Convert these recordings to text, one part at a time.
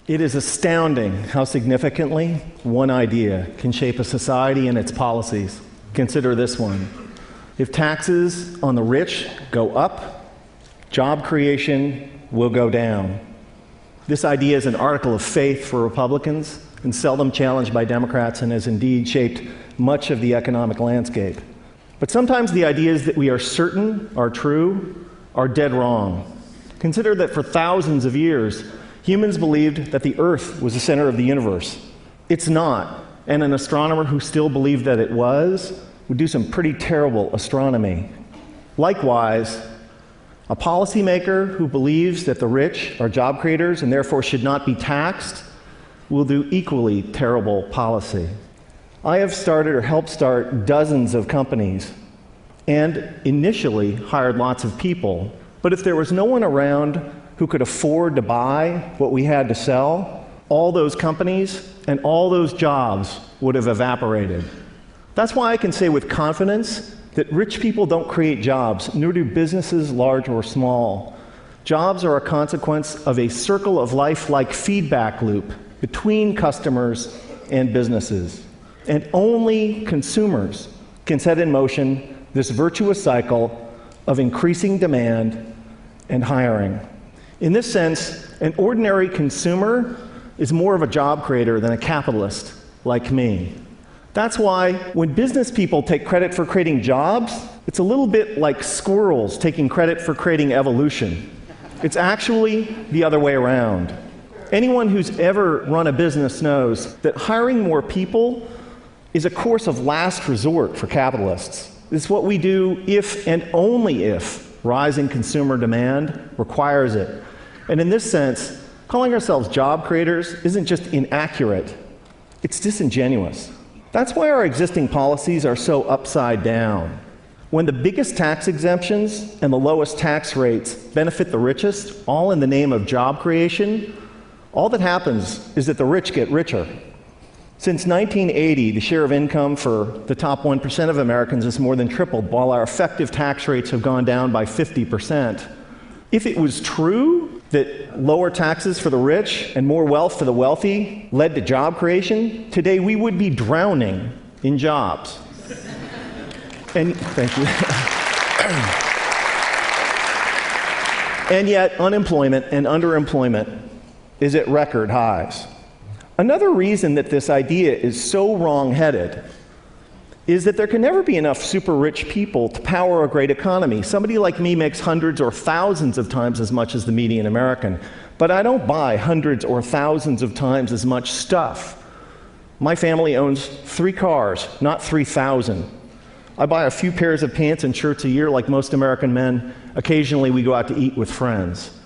It is astounding how significantly one idea can shape a society and its policies. Consider this one. If taxes on the rich go up, job creation will go down. This idea is an article of faith for Republicans and seldom challenged by Democrats, and has indeed shaped much of the economic landscape. But sometimes the ideas that we are certain are true are dead wrong. Consider that for thousands of years, humans believed that the Earth was the center of the universe. It's not, and an astronomer who still believed that it was would do some pretty terrible astronomy. Likewise, a policymaker who believes that the rich are job creators and therefore should not be taxed will do equally terrible policy. I have started or helped start dozens of companies and initially hired lots of people, but if there was no one around who could afford to buy what we had to sell, all those companies and all those jobs would have evaporated. That's why I can say with confidence that rich people don't create jobs, nor do businesses large or small. Jobs are a consequence of a circle of life-like feedback loop between customers and businesses. And only consumers can set in motion this virtuous cycle of increasing demand and hiring. In this sense, an ordinary consumer is more of a job creator than a capitalist like me. That's why when business people take credit for creating jobs, it's a little bit like squirrels taking credit for creating evolution. It's actually the other way around. Anyone who's ever run a business knows that hiring more people is a course of last resort for capitalists. It's what we do if and only if rising consumer demand requires it. And in this sense, calling ourselves job creators isn't just inaccurate, it's disingenuous. That's why our existing policies are so upside down. When the biggest tax exemptions and the lowest tax rates benefit the richest, all in the name of job creation, all that happens is that the rich get richer. Since 1980, the share of income for the top 1% of Americans has more than tripled, while our effective tax rates have gone down by 50%. If it was true that lower taxes for the rich and more wealth for the wealthy led to job creation, today we would be drowning in jobs. And thank you. And yet, unemployment and underemployment is at record highs. Another reason that this idea is so wrong-headed is that there can never be enough super rich people to power a great economy. Somebody like me makes hundreds or thousands of times as much as the median American, but I don't buy hundreds or thousands of times as much stuff. My family owns 3 cars, not 3,000. I buy a few pairs of pants and shirts a year like most American men. Occasionally we go out to eat with friends.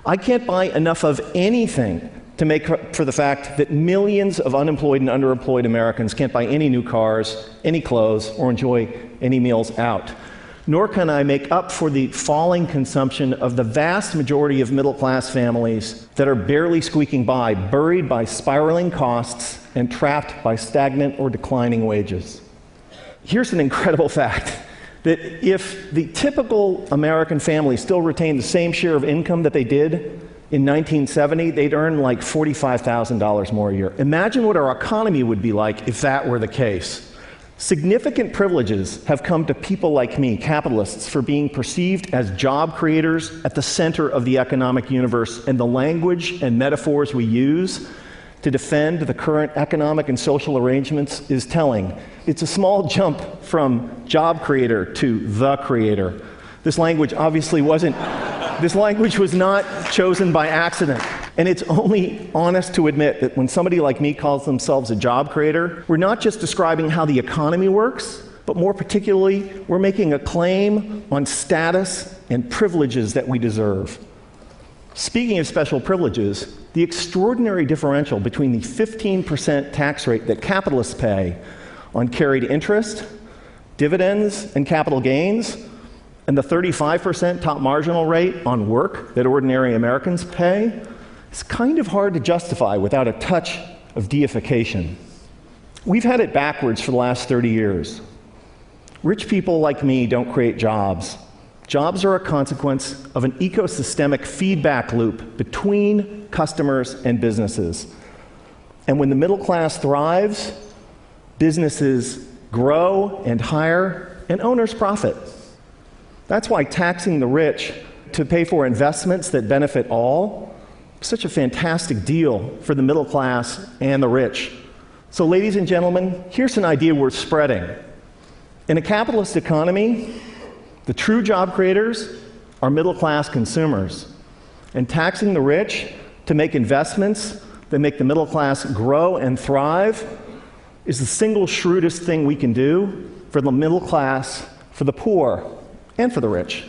I can't buy enough of anything to make up for the fact that millions of unemployed and underemployed Americans can't buy any new cars, any clothes, or enjoy any meals out. Nor can I make up for the falling consumption of the vast majority of middle-class families that are barely squeaking by, buried by spiraling costs and trapped by stagnant or declining wages. Here's an incredible fact, that if the typical American family still retained the same share of income that they did in 1970, they'd earn like $45,000 more a year. Imagine what our economy would be like if that were the case. Significant privileges have come to people like me, capitalists, for being perceived as job creators at the center of the economic universe, and the language and metaphors we use to defend the current economic and social arrangements is telling. It's a small jump from job creator to the creator. This language obviously wasn't, this language was not chosen by accident. And it's only honest to admit that when somebody like me calls themselves a job creator, we're not just describing how the economy works, but more particularly, we're making a claim on status and privileges that we deserve. Speaking of special privileges, the extraordinary differential between the 15% tax rate that capitalists pay on carried interest, dividends, and capital gains, and the 35% top marginal rate on work that ordinary Americans pay, is kind of hard to justify without a touch of deification. We've had it backwards for the last 30 years. Rich people like me don't create jobs. Jobs are a consequence of an ecosystemic feedback loop between customers and businesses. And when the middle class thrives, businesses grow and hire, and owners profit. That's why taxing the rich to pay for investments that benefit all is such a fantastic deal for the middle class and the rich. So, ladies and gentlemen, here's an idea worth spreading. In a capitalist economy, the true job creators are middle-class consumers. And taxing the rich to make investments that make the middle class grow and thrive is the single shrewdest thing we can do for the middle class, for the poor, and for the rich.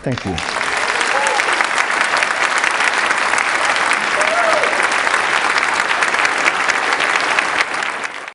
Thank you.